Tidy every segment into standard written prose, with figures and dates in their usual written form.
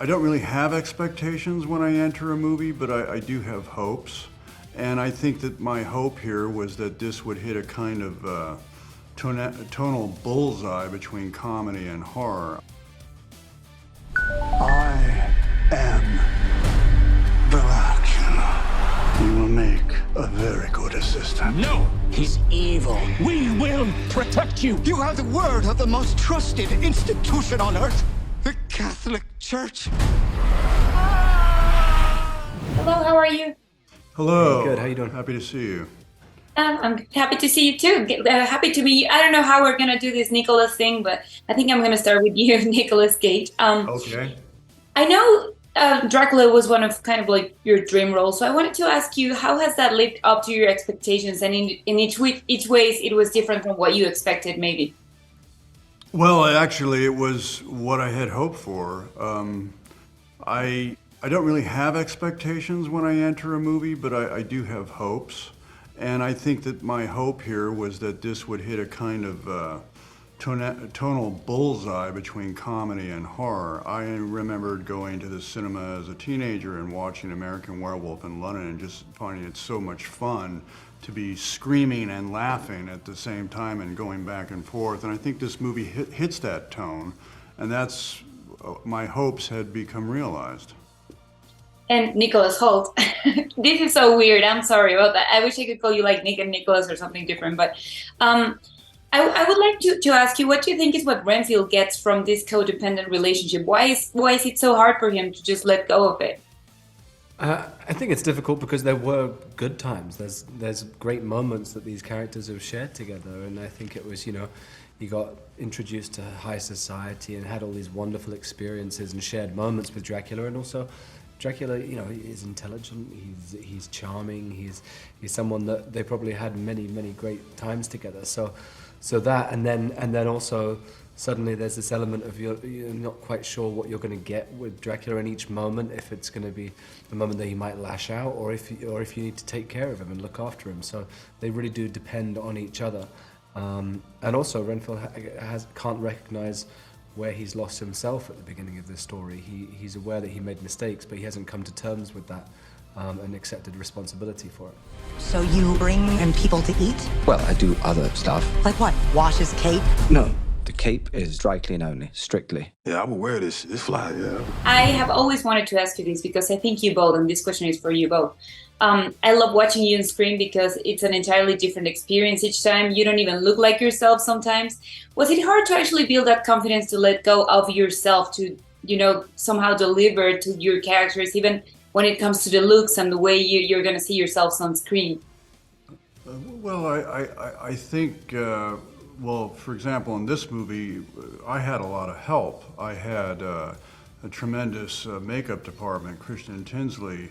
I don't really have expectations when I enter a movie, but I do have hopes. And I think that my hope here was that this would hit a kind of tonal bullseye between comedy and horror. I am Drácula. You will make a very good assistant. No! He's evil. We will protect you! You have the word of the most trusted institution on earth, the Catholic Church. Hello, how are you? Hello. Good, how you doing? Happy to see you. I'm happy to see you too. Happy to meet you. I don't know how we're gonna do this NICOLAS thing, but I think I'm gonna start with you, Nicolas Cage. Okay. I know Dracula was one of kind of like your dream roles, so I wanted to ask you, how has that lived up to your expectations? And in each ways, it was different from what you expected, maybe. Well, actually, it was what I had hoped for. I don't really have expectations when I enter a movie, but I do have hopes. And I think that my hope here was that this would hit a kind of tonal bullseye between comedy and horror. I remembered going to the cinema as a teenager and watching American Werewolf in London and just finding it so much fun to be screaming and laughing at the same time and going back and forth. And I think this movie hits that tone, and that's my hopes had become realized. And Nicholas Holt. This is so weird. I'm sorry about that. I wish I could call you like Nick and Nicholas or something different. But I would like to ask you, what do you think is what Renfield gets from this codependent relationship? Why is it so hard for him to just let go of it? I think it's difficult because there were good times. There's great moments that these characters have shared together, and I think it was, he got introduced to high society and had all these wonderful experiences and shared moments with Dracula, and also Dracula, is intelligent. He's charming. He's someone that they probably had many great times together. So that, and then also suddenly there's this element of you're not quite sure what you're going to get with Dracula in each moment. If it's going to be a moment that he might lash out, or if you need to take care of him and look after him. So they really do depend on each other. And also Renfield can't recognize where he's lost himself at the beginning of this story. He's aware that he made mistakes, but he hasn't come to terms with that and accepted responsibility for it. So you bring in people to eat? Well, I do other stuff. Like what? Wash his cape? No, the cape is dry clean only, strictly. Yeah, I will wear this fly, yeah. I have always wanted to ask you this because I think you both, and this question is for you both. I love watching you on screen because it's an entirely different experience each time. You don't even look like yourself sometimes. Was it hard to actually build that confidence to let go of yourself, to, somehow deliver to your characters, even when it comes to the looks and the way you're going to see yourselves on screen? Well, I think, for example, in this movie, I had a lot of help. I had a tremendous makeup department, Christian Tinsley,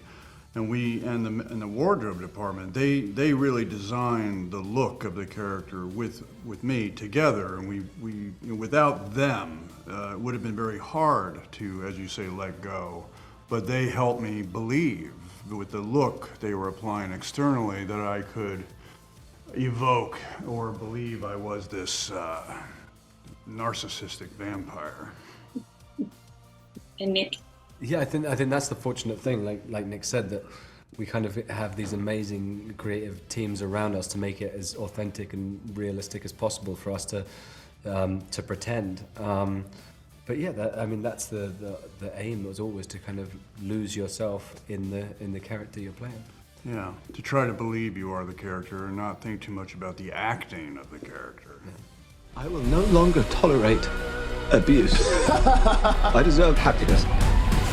and the wardrobe department. They really designed the look of the character with me together, and we without them, it would have been very hard to, as you say, let go. But they helped me believe with the look they were applying externally that I could evoke or believe I was this narcissistic vampire. And Nick? Yeah, I think that's the fortunate thing, like Nick said, that we kind of have these amazing creative teams around us to make it as authentic and realistic as possible for us to pretend. But yeah, that's the aim was always to kind of lose yourself in the character you're playing. Yeah, to try to believe you are the character and not think too much about the acting of the character. Yeah. I will no longer tolerate abuse. I deserve happiness.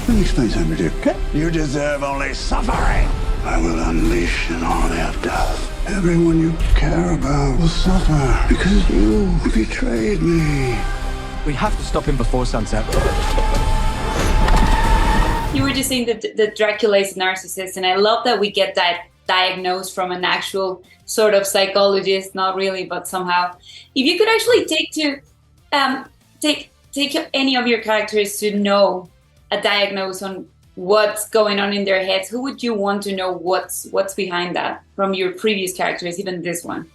Let me explain something to you, okay? You deserve only suffering. I will unleash an army of death. Everyone you care about will suffer because you betrayed me. We have to stop him before sunset. You were just saying that Dracula is a narcissist, and I love that we get that diagnosed from an actual sort of psychologist, not really, but somehow. If you could actually take any of your characters to know a diagnosis on what's going on in their heads, who would you want to know what's behind that from your previous characters, even this one?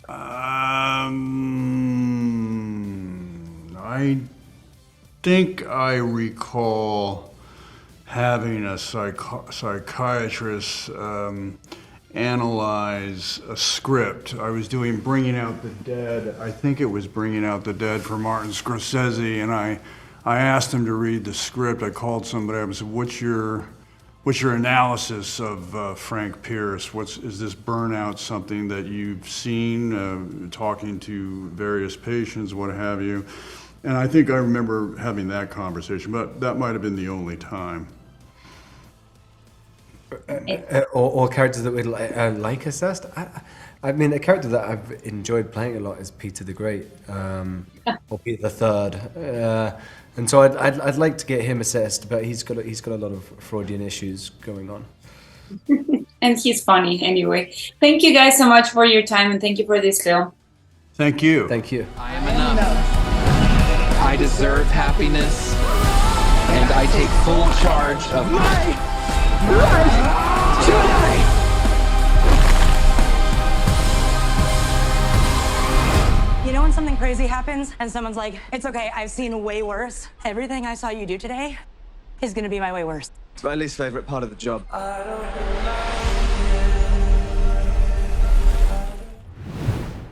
I think I recall having a psychiatrist analyze a script. I was doing Bringing Out the Dead. I think it was Bringing Out the Dead for Martin Scorsese, and I asked him to read the script. I called somebody up and said, what's your analysis of Frank Pierce? Is this burnout something that you've seen, talking to various patients, what have you? And I think I remember having that conversation, but that might have been the only time. Or characters that we'd like assessed. I mean, a character that I've enjoyed playing a lot is Peter the Great, or Peter the Third, and so I'd like to get him assessed, but he's got a lot of Freudian issues going on. And he's funny anyway. Thank you guys so much for your time, and thank you for this film. Thank you. Thank you. I am enough. I deserve happiness, and I take full charge of my life today. You know when something crazy happens and someone's like, it's okay, I've seen way worse. Everything I saw you do today is gonna be my way worse. It's my least favorite part of the job.